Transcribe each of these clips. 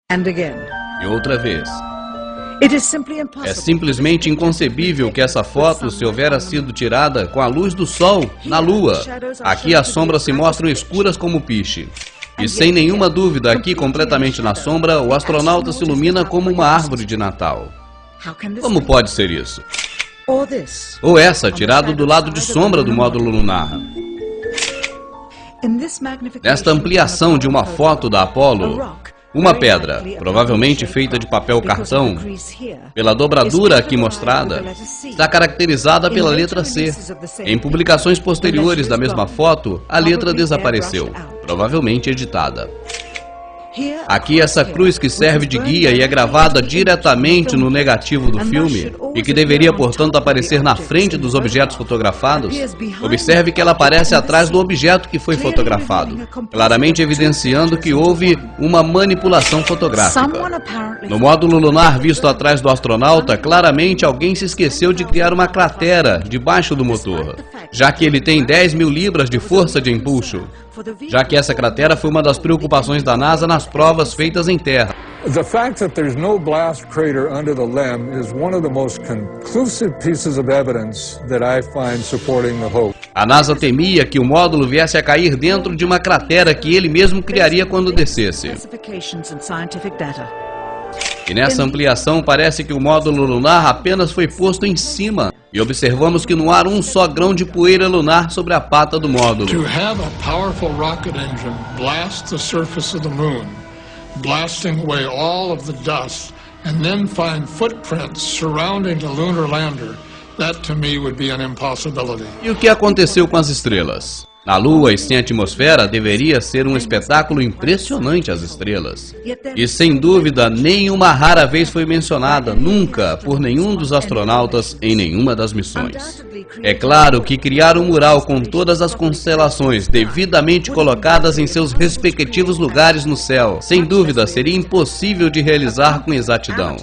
E outra vez. É simplesmente inconcebível que essa foto se houvera sido tirada com a luz do sol na Lua. Aqui as sombras se mostram escuras como piche. E sem nenhuma dúvida, aqui completamente na sombra, o astronauta se ilumina como uma árvore de Natal. Como pode ser isso? Ou essa, tirado do lado de sombra do módulo lunar. Nesta ampliação de uma foto da Apollo, uma pedra, provavelmente feita de papel cartão, pela dobradura aqui mostrada, está caracterizada pela letra C. Em publicações posteriores da mesma foto, a letra desapareceu, provavelmente editada. Aqui essa cruz que serve de guia e é gravada diretamente no negativo do filme e que deveria, portanto, aparecer na frente dos objetos fotografados. Observe que ela aparece atrás do objeto que foi fotografado, claramente evidenciando que houve uma manipulação fotográfica. No módulo lunar visto atrás do astronauta, claramente alguém se esqueceu de criar uma cratera debaixo do motor, já que ele tem 10.000 libras de força de empuxo. Já que essa cratera foi uma das preocupações da NASA nas provas feitas em terra. The fact that there's no blast crater under the LEM is one of the most conclusive pieces of evidence that I find supporting the hoax. A NASA temia que o módulo viesse a cair dentro de uma cratera que ele mesmo criaria quando descesse. E nessa ampliação parece que o módulo lunar apenas foi posto em cima. E observamos que não há um só grão de poeira lunar sobre a pata do módulo. To have a powerful rocket engine blast the surface of the moon, blasting away all of the dust, and then find footprints surrounding the lunar lander, that to me would be an impossibility. E o que aconteceu com as estrelas? Na Lua e sem atmosfera, deveria ser um espetáculo impressionante as estrelas. E sem dúvida, nenhuma rara vez foi mencionada, nunca, por nenhum dos astronautas em nenhuma das missões. É claro que criar um mural com todas as constelações devidamente colocadas em seus respectivos lugares no céu, sem dúvida, seria impossível de realizar com exatidão.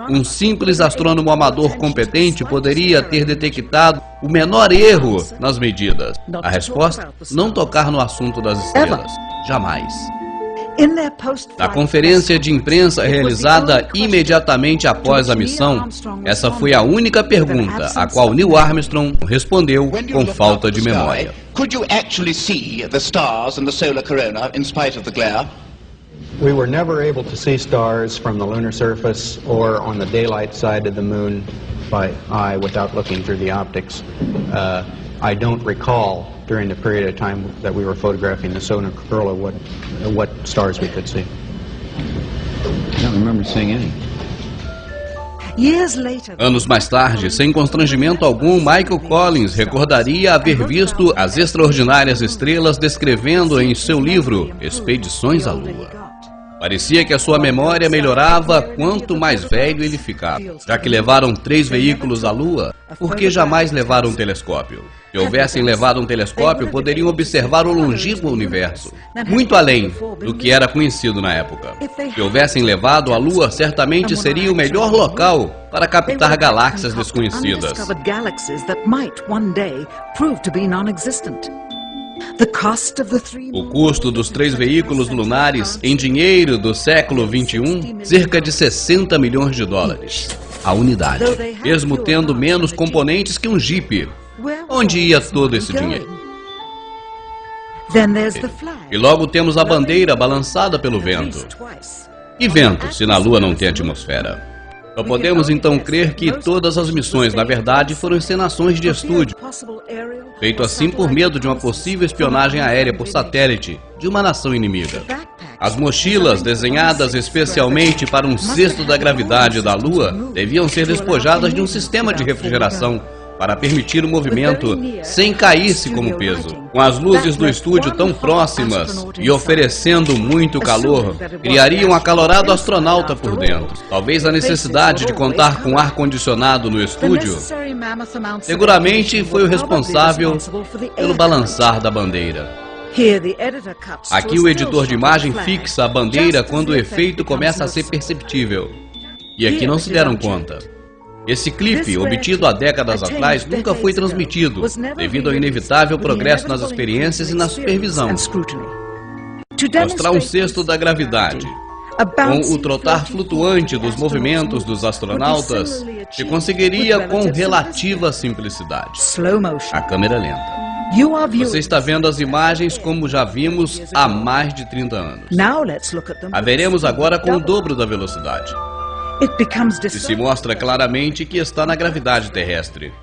Um simples astrônomo amador competente poderia ter detectado o menor erro nas medidas. A resposta? Não tocar no assunto das estrelas. Jamais. Na conferência de imprensa realizada imediatamente após a missão, essa foi a única pergunta a qual Neil Armstrong respondeu com falta de memória. Could you actually see the stars and the solar corona in spite of the glare? We were never able to see stars from the lunar surface or on the daylight side of the moon by eye without looking through the optics. I don't recall during the period of time that we were photographing the solar corona what stars we could see. I don't remember seeing any. Anos mais tarde, sem constrangimento algum, Michael Collins recordaria haver visto as extraordinárias estrelas descrevendo em seu livro Expedições à Lua. Parecia que a sua memória melhorava quanto mais velho ele ficava. Já que levaram 3 veículos à Lua, por que jamais levaram um telescópio? Se houvessem levado um telescópio, poderiam observar o longínquo universo, muito além do que era conhecido na época. Se houvessem levado à Lua, certamente seria o melhor local para captar galáxias desconhecidas. O custo dos 3 veículos lunares em dinheiro do século XXI, cerca de 60 milhões de dólares. A unidade, mesmo tendo menos componentes que um Jeep. Onde ia todo esse dinheiro? E logo temos a bandeira balançada pelo vento. E vento, se na Lua não tem atmosfera? Só podemos então crer que todas as missões, na verdade, foram encenações de estúdio, feito assim por medo de uma possível espionagem aérea por satélite de uma nação inimiga. As mochilas, desenhadas especialmente para um cesto da gravidade da Lua, deviam ser despojadas de um sistema de refrigeração para permitir o movimento sem cair-se como peso. Com as luzes do estúdio tão próximas e oferecendo muito calor, criaria um acalorado astronauta por dentro. Talvez a necessidade de contar com ar-condicionado no estúdio seguramente foi o responsável pelo balançar da bandeira. Aqui o editor de imagem fixa a bandeira quando o efeito começa a ser perceptível. E aqui não se deram conta. Esse clipe, obtido há décadas atrás, nunca foi transmitido, devido ao inevitável progresso nas experiências e na supervisão. Mostrar um cesto da gravidade, Com o trotar flutuante dos movimentos dos astronautas, se conseguiria com relativa simplicidade. A câmera lenta. Você está vendo as imagens como já vimos há mais de 30 anos. A veremos agora com o dobro da velocidade. E se mostra claramente que está na gravidade terrestre.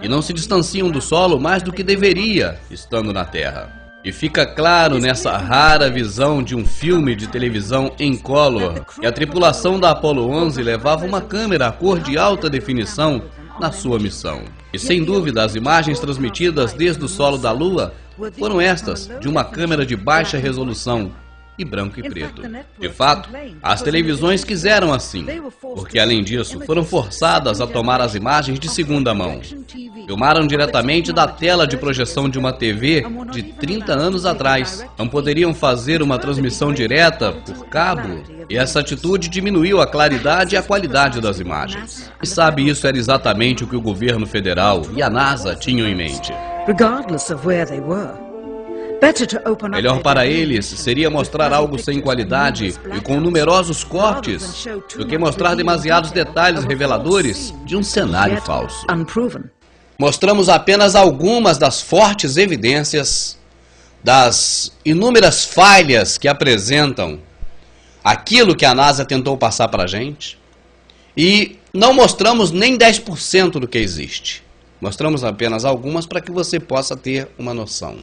E não se distanciam do solo mais do que deveria, estando na Terra. E fica claro nessa rara visão de um filme de televisão em color que a tripulação da Apollo 11 levava uma câmera a cor de alta definição na sua missão. E sem dúvida as imagens transmitidas desde o solo da Lua foram estas, de uma câmera de baixa resolução e branco e preto. De fato, as televisões quiseram assim, porque além disso foram forçadas a tomar as imagens de segunda mão. Filmaram diretamente da tela de projeção de uma TV de 30 anos atrás. Não poderiam fazer uma transmissão direta por cabo, e essa atitude diminuiu a claridade e a qualidade das imagens. E sabe, isso era exatamente o que o governo federal e a NASA tinham em mente. Melhor para eles seria mostrar algo sem qualidade e com numerosos cortes do que mostrar demasiados detalhes reveladores de um cenário falso. Mostramos apenas algumas das fortes evidências das inúmeras falhas que apresentam aquilo que a NASA tentou passar para a gente, e não mostramos nem 10% do que existe. Mostramos apenas algumas para que você possa ter uma noção.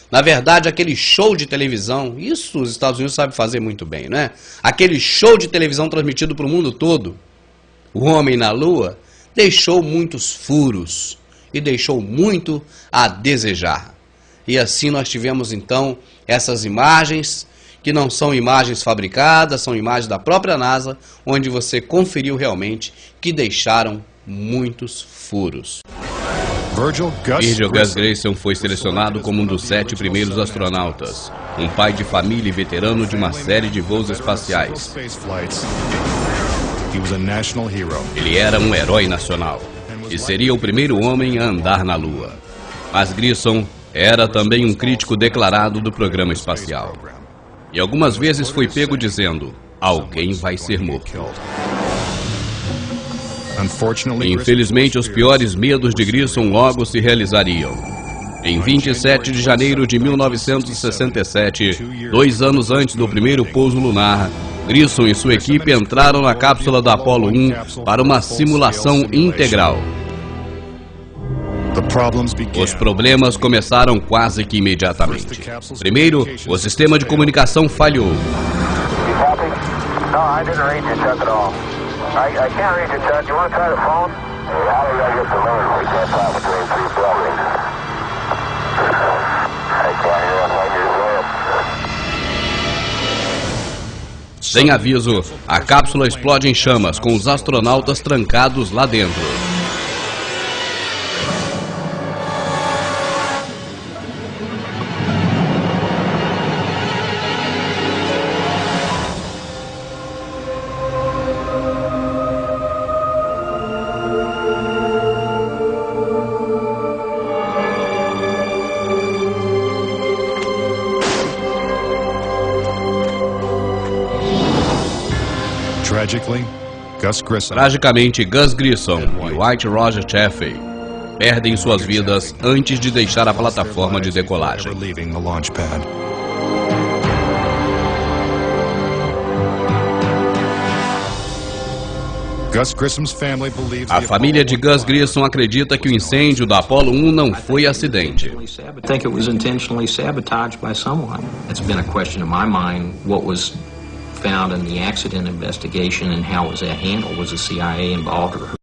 Na verdade, aquele show de televisão, isso os Estados Unidos sabem fazer muito bem, né? Aquele show de televisão transmitido para o mundo todo, o homem na Lua, deixou muitos furos e deixou muito a desejar. E assim nós tivemos então essas imagens, que não são imagens fabricadas, são imagens da própria NASA, onde você conferiu realmente que deixaram muitos furos. Virgil Gus Grissom foi selecionado como um dos 7 primeiros astronautas, um pai de família e veterano de uma série de voos espaciais. Ele era um herói nacional e seria o primeiro homem a andar na Lua. Mas Grissom era também um crítico declarado do programa espacial. E algumas vezes foi pego dizendo: alguém vai ser morto. Infelizmente, os piores medos de Grissom logo se realizariam. Em 27 de janeiro de 1967, 2 anos antes do primeiro pouso lunar, Grissom e sua equipe entraram na cápsula da Apollo 1 para uma simulação integral. Os problemas começaram quase que imediatamente. Primeiro, o sistema de comunicação falhou. Sem aviso, a cápsula explode em chamas, com os astronautas trancados lá dentro. Tragicamente, Gus Grissom e White Roger Chaffee perdem suas vidas antes de deixar a plataforma de decolagem. A família de Gus Grissom acredita que o incêndio da Apollo 1 não foi acidente. Found in the accident investigation and how was that handled? Was the CIA involved?